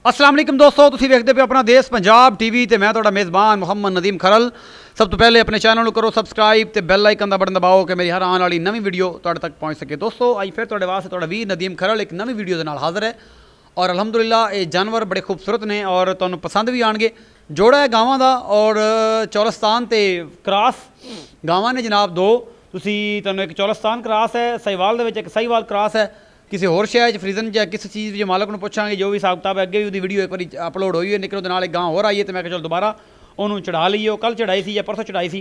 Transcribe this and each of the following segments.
अस्सलाम वालेकुम दोस्तों, तुसीं वेखदे पे अपना देश पंजाब टीवी ते मैं तुहाडा मेज़बान मुहम्मद नदीम खरल। सब तो पहले अपने चैनल को करो सबसक्राइब ते बैल आइकन का बटन दबाओ कि मेरी हर आने वाली नवी वीडियो तुहाडे तक पहुँच सके। दोस्तों अज फिर तुहाडे वास्ते तुहाडा वीर नदीम खरल एक नवी वीडियो दे नाल हाज़र है और अलहमदुलिल्लाह ये जानवर बड़े खूबसूरत ने और तुहानूं पसंद भी आएंगे। जोड़ा है गावां दा और चौलस्तान ते क्रॉस गावां ने जनाब दो। तुसीं तुहानूं एक चौलस्तान क्रॉस है, सहीवाल दे विच एक सहीवाल क्रॉस है, किसी होर शहर फ्रीजन या किसी चीज़ जो मालक को पूछांगे जो भी हिसाब किताब है। अगे भी वीडियो एक बार अपलोड हुई है, निकलो नाल एक गांव होर आई है तो मैं चलो दोबारा उन्होंने चढ़ा लीए। कल चढ़ाई सी या परसों चढ़ाई सी।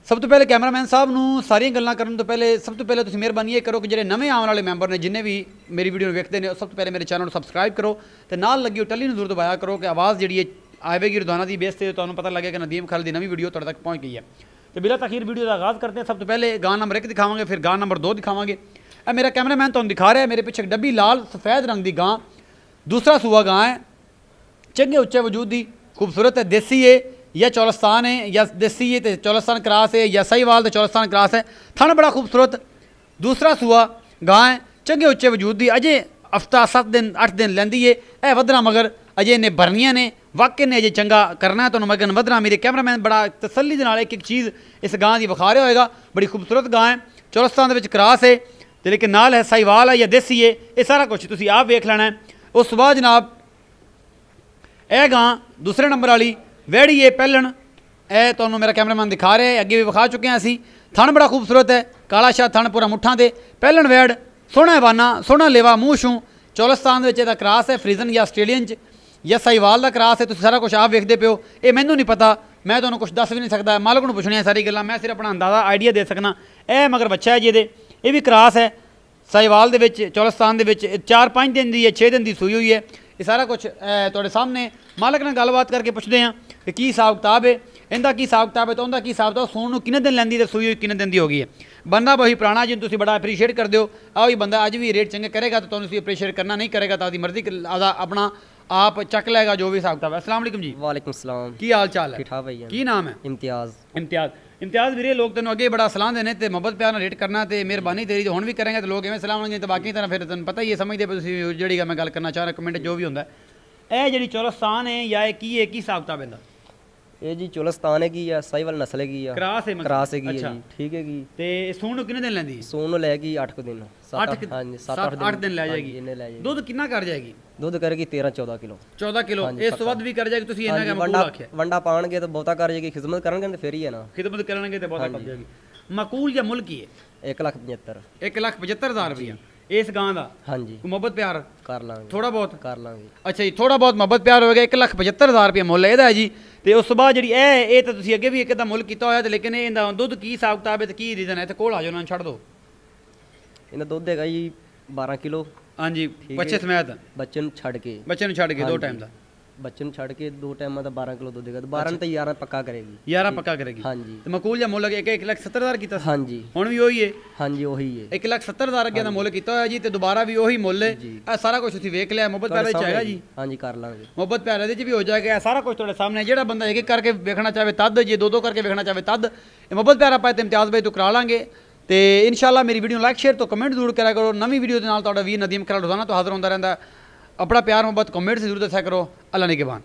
सब तो पहले कैमरामैन साहब नूं सारियां गल्लां करन तो पहले सब तो पहले तुसीं मेहरबानी ये करो कि जिहड़े नवे आने वाले मैंबर ने जिन्हें भी मेरी वीडियो वेखते हैं सब तो पहले मेरे चैनल को सबसक्राइब करो तो नाल लगी टली नूं जरूर दबाया करो कि आवाज़ जिहड़ी आएगी रोजाना की बेस से तुहानूं पता लगे कि नदीम खरल की नवी वीडियो तुहाडे तक पहुँच गई है। तो बिला तखीर वीडियो का आगाज़ करते हैं। सब तो पहले गां नंबर 1 दिखावांगे, फिर गां नंबर 2 दिखावांगे। मेरा कैमरामैन तुहानूं दिखा रहा है, मेरे पीछे डब्बी लाल सफ़ेद रंग की गां, दूसरा सूआ गां है, चंगे उच्चे वजूद की, खूबसूरत है, देसी है या चौलस्तान है या देसी है तो चौलस्तान क्रॉस है या सहीवाल तो चौलस्तान क्रॉस है। थन बड़ा खूबसूरत, दूसरा सूआ गां है, चंगे उच्चे वजूद की, अजे हफ्ता 7 दिन 8 दिन लैंदी है। यह वधना मगर अजे इन्हें भरनियां ने, वाकई ने अजे चंगा करना है तो मगर वधना। मेरे कैमरामैन बड़ा तसल्ली दे नाल एक एक चीज़ इस गां की विखा रहा होएगा। बड़ी खूबसूरत गां है, चौलस्तान दे विच क्रॉस है तो लेकिन नाल है सहीवाल है या देसी है, ये सारा कुछ तुसीं आप वेख लेना है। उस बाद जनाब यह गां दूसरे नंबर वाली वैड़ी है पहलन, यह तो मेरा कैमरामैन दिखा रहे हैं, अगे भी विखा चुके हैं असी। थन बड़ा खूबसूरत है, काला शाह थन पूरा मुठा दे, पहलन वैड़, सोहना हवाना, सोहना लेवा, मूँह शूँ। चौलस्तान का क्रॉस है फ्रीजन या आस्ट्रेलियन या सहीवाल का क्रॉस है। तुसीं सारा कुछ आप वेखते पे हो, ये मैनू नहीं पता, मैं तुहानूं कुछ दस भी नहीं सकता, मालक नूं पुछणियां सारी गल्लां, मैं सिर्फ अपना अंदाज़ा आइडिया दे सकना। यह मगर बच्चा है जिहदे ये भी क्रॉस है सहीवाल दे विच चौलस्तान दे विच 4-5 दिन की 6 दिन की सूई हुई है। ये सारा कुछ तुहाडे सामने मालक नाल गलबात करके पुछदे हैं कि की हिसाब किताब है, इनका की हिसाब किताब है तो उनका की हिसाब किताब, सूण नूं किन्ने दिन लैंदी ते सूई हुई किन्ने दिन की हो गई है। बंदा वही पुराना जिन्हें तुसीं बड़ा अप्रीशिएट करते हो, वही बंदा अज भी रेट चंगे करेगा तो तुहानूं अप्रीशिएट करना, नहीं करेगा तो आपकी मर्जी अपना आप चक लेगा जो भी हिसाब किताब है। अस्सलाम वालेकुम जी। वालेकुम सलाम। की हाल चाल है? ठीक ठाक भैया। की नाम है? इम्तियाज़। इम्तियाज़। इम्तियाज़ वीरे लोग तेन अगे बड़ा सलाह देने तो मुहब्बत प्यार रेट करना तो मेहरबानी तेरी तो हुण भी करेंगे तो लोग इवें सलाह देंगे तो बाकी तरह फिर तेन पता ही है, समझते पे तुसीं जिहड़ी मैं गल करना चाह रहा कमेंट जो भी होंदा है। यह जिहड़ी चौलस्तान है या की है, की हिसाब किताब इहदा? ये जी चौलस्तान है की है, सहीवाल नस्ल है, क्रॉस है, क्रॉस है अच्छा। जी, ठीक है जी। ते सूण कितने दिन लैंदी? सूण लैगी 8 दिन, 7-8 दिन लै जाएगी। दुध कितना कर जाएगी? दुध करेगी 13-14 किलो। 14 किलो इस वध भी कर जाएगी। तुसीं इन्ना क्या मकूल आखिया? वंडा पाणगे तो बहुता कर जाएगी, खिदमत करनगे तो फिर ही है ना, खिदमत करनगे तो बहुता कर जाएगी। मकूल या मुल की है? 1,75,000। 1,75,000 रुपया इस गां दा? हाँ जी। मुहब्बत प्यार कर लांगे, थोड़ा बहुत कर लांगे। अच्छा जी, थोड़ा बहुत मुहब्बत प्यार होएगा। 1,75,000 रुपया मुल है जी। तो उस बाद जी ये तो तुसीं अगे भी एक मुल किया होया तो लेकिन इहदा दुध की हिसाब किताब है तो की रीजन है? तो कोल आ जाओ, छड़ दो। इन्हें दुध है जी 12 किलो। हाँ जी, बच्चे समेत? बच्चे छड़ के, बच्चे छड़ के 2 टाइम का? बच्चे छड़ के 2 टाइम का 12 किलो दूध देगा। 12 तो 11 पक्का करेगी। 11 पक्का करेगी। हाँ जी। तो मकूल या मुल 1,70,000 किया? हाँ जी। हुण भी वही है? हाँ जी वही है। 1,70,000 अगे का मुल किया होया जी तो दोबारा भी वही मुल है। सारा कुछ तुसीं वेख लिया, मुहब्बत प्यार आएगा जी? हाँ जी, कर लांगे। मुहब्बत प्यार भी हो जाएगा, सारा कुछ तुहाडे सामने। जिहड़ा बंदा एक करके वेखना चाहे तद, जे 2-2 करके वेखना चाहे तद, मुहब्बत प्यार आपां ते इम्तियाज़ भाई तो करा लांगे। तो इंशाअल्लाह मेरी वीडियो लाइक शेयर तो कमेंट जरूर करा करो। नवी वीडियो के नाल तुहाडा वीर नदीम खरल रोज़ाना तो हाज़र होंदा रहिंदा। अपना प्यार मुहब्बत कमेंट से जरूर दस्या करो। अल्लाह निगहबान।